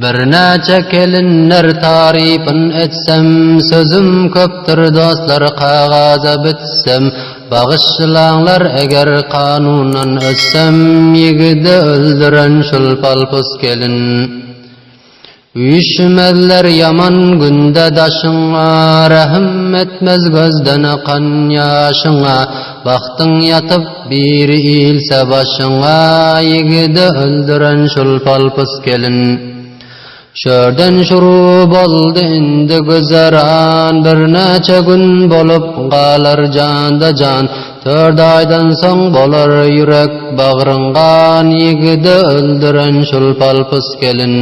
Bir neçe kelinler tarifin etsem, sözüm köptür dostlar kağaza bitsem, bağışlanlar eğer kanunan ötsem, yigidi öldüren şul palpus kelin. Uyuşmezler yaman günde daşına, rahim etmez gözden akan yaşına, baktın yatıp bir ilse başına, yigidi öldüren şul palpus kelin. Şörden şurup oldu indi güzeran, bir neçe gün bolup qalar canda can, 4 aydan soň bolar yürek bağrıngan, yigidi öldüren şul palpus kelin.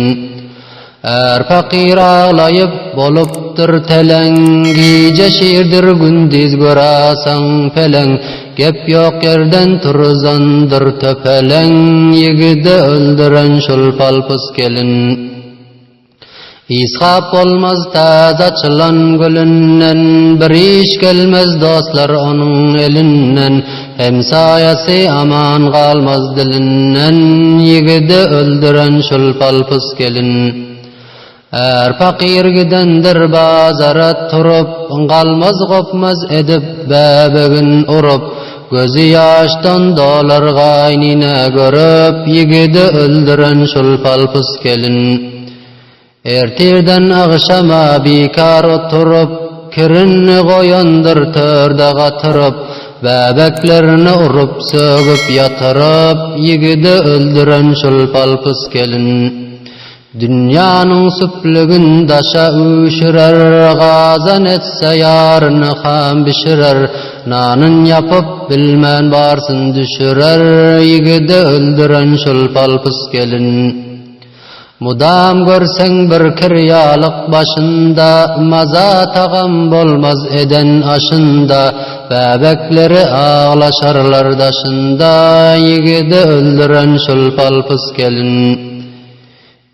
Er fakir ağlayıp boluptur teleng, gece şiirdir gündiz görasan peleng, gep yok yerden turzandır töpeleng, yigidi öldüren şul palpus kelin. İshap olmaz taza açılan gülünden, bir iş gelmez dostlar onun elinden, hem sayası aman kalmaz dilinden, yigidi öldüren şul palpus kelin. Er fakir gidendir bazara turup, kalmaz kopmaz edip bebegin urup, gözü yaştan dolar gaynine görüp, yigidi öldüren şul palpus kelin. Ertirden akşama bikar oturup, kirini koyandır törde gatırıp, bebeklerini urup sögüp yatırıp, yigidi öldüren şul palpus kelin. Dünyanın süplügün daşa üşürer, gazan etse yarını ham bişirer, nanın yapıp bilmen barsın düşürer, yigidi öldüren şul palpus kelin. Mudam görsen bir kiryalık başında, maza tağam bolmaz eden aşında, bebekleri ağlaşarlar daşında, yigidi öldüren şul palpus kelin.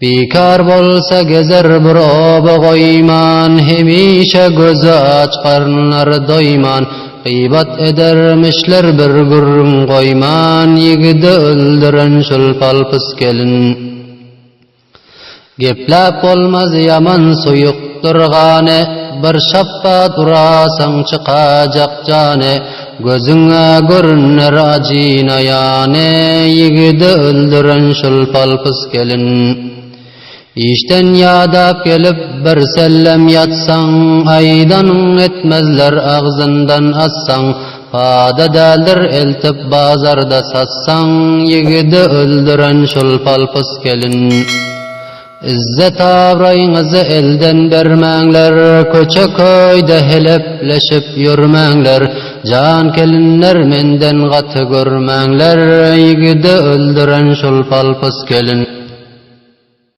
Bikar bolsa gezer bir oba koyman, hemişe gözü aç karnları doyman, gıybat edermişler bir gurrun koyman, yigidi öldüren şul palpus kelin. Geplap olmaz yaman soyuktur gane, bir şappa durasan çıkacak cane, gözüne görünür acina yani, yigidi öldüren şul palpus kelin. İşten yadap gelip bir sellem yatsan, aydan etmezler ağzından assan, pada deldir eltip bazarda satsan, yigidi öldüren şul palpus kelin. İzzet avrayınızı elden bermengler, köçe köyde helepleşip yürmengler, can kelinler menden gatı görmengler, yigidi öldüren şul palpus kelin.